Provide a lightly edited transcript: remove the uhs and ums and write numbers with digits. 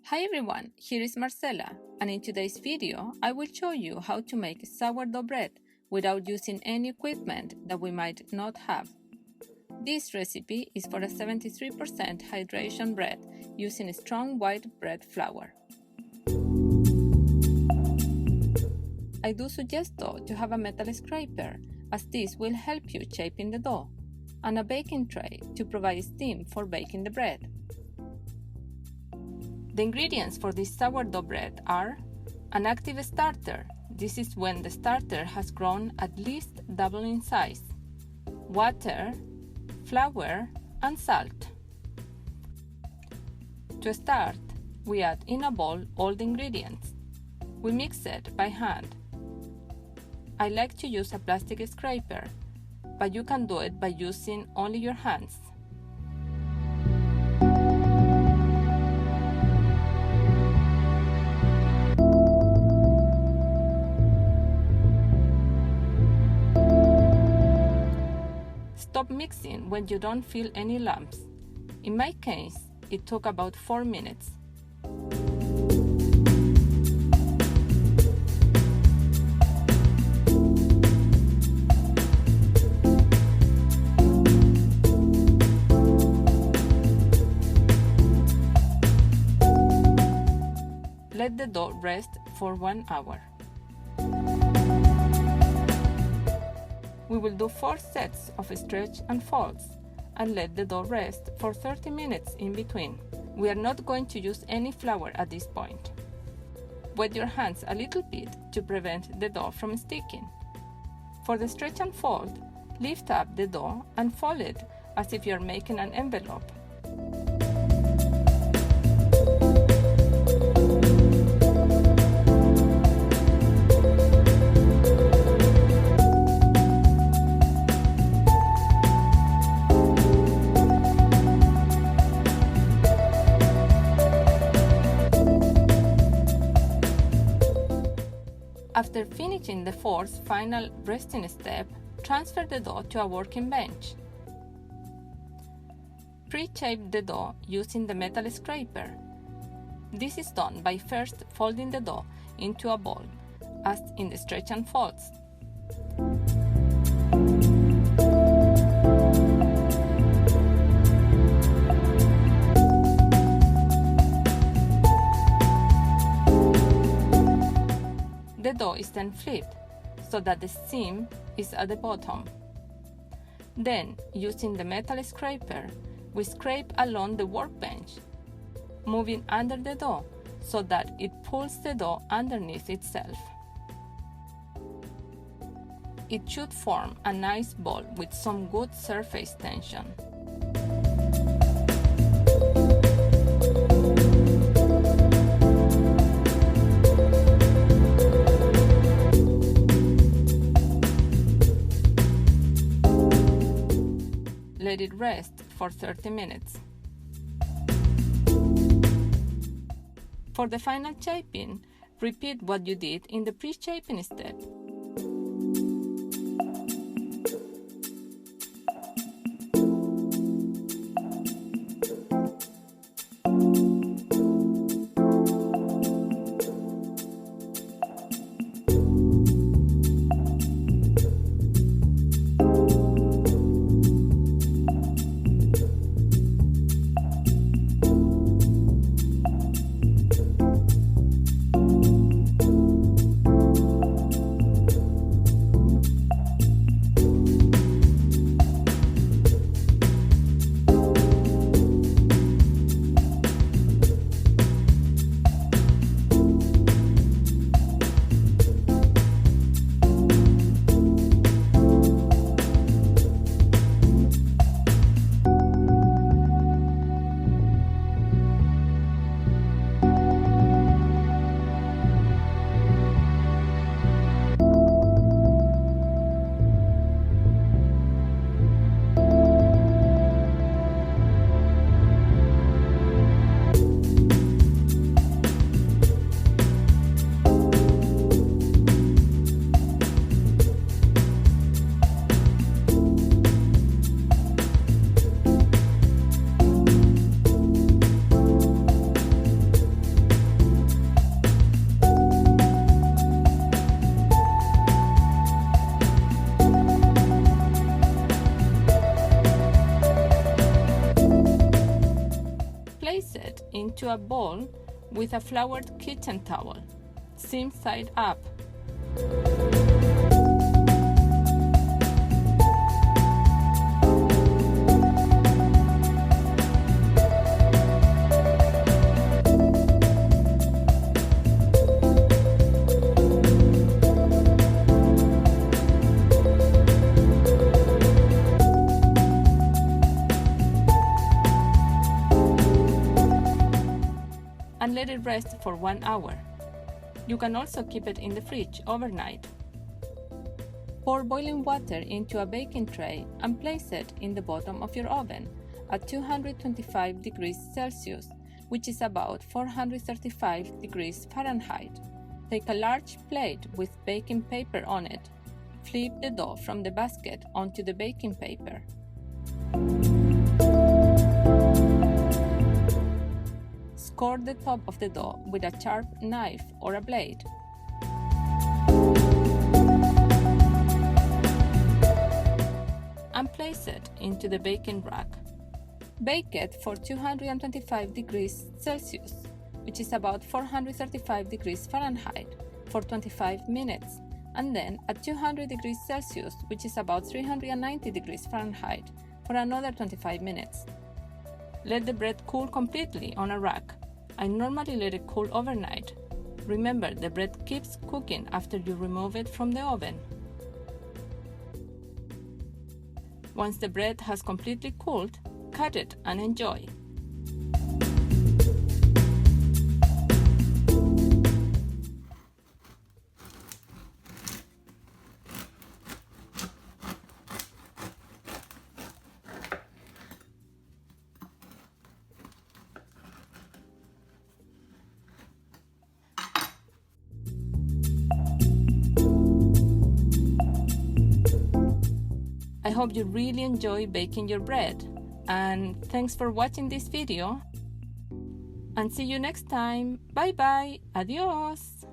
Hi everyone, here is Marcela, and in today's video I will show you how to make sourdough bread without using any equipment that we might not have. This recipe is for a 73% hydration bread using strong white bread flour. I do suggest though to have a metal scraper, as this will help you shaping the dough, and a baking tray to provide steam for baking the bread. The ingredients for this sourdough bread are an active starter. This is when the starter has grown at least double in size, water, flour, and salt. To start, we add in a bowl all the ingredients. We mix it by hand. I like to use a plastic scraper, but you can do it by using only your hands. Stop mixing when you don't feel any lumps. In my case, it took about 4 minutes. Let the dough rest for 1 hour. We will do 4 sets of stretch and folds and let the dough rest for 30 minutes in between. We are not going to use any flour at this point. Wet your hands a little bit to prevent the dough from sticking. For the stretch and fold, lift up the dough and fold it as if you are making an envelope. After finishing the fourth final resting step, transfer the dough to a working bench. Pre-shape the dough using the metal scraper. This is done by first folding the dough into a ball, as in the stretch and folds. The dough is then flipped, so that the seam is at the bottom. Then, using the metal scraper, we scrape along the workbench, moving under the dough so that it pulls the dough underneath itself. It should form a nice ball with some good surface tension. Let it rest for 30 minutes. For the final shaping, repeat what you did in the pre-shaping step. place it into a bowl with a floured kitchen towel, seam side up. And let it rest for 1 hour. You can also keep it in the fridge overnight. Pour boiling water into a baking tray and place it in the bottom of your oven at 225 degrees Celsius, which is about 435 degrees Fahrenheit. Take a large plate with baking paper on it. Flip the dough from the basket onto the baking paper. Score the top of the dough with a sharp knife or a blade. And place it into the baking rack. Bake it for 225 degrees Celsius, which is about 435 degrees Fahrenheit, for 25 minutes, and then at 200 degrees Celsius, which is about 390 degrees Fahrenheit, for another 25 minutes. Let the bread cool completely on a rack. I normally let it cool overnight. Remember, the bread keeps cooking after you remove it from the oven. Once the bread has completely cooled, cut it and enjoy. I hope you really enjoy baking your bread, and thanks for watching this video, and see you next time. Bye bye, adios.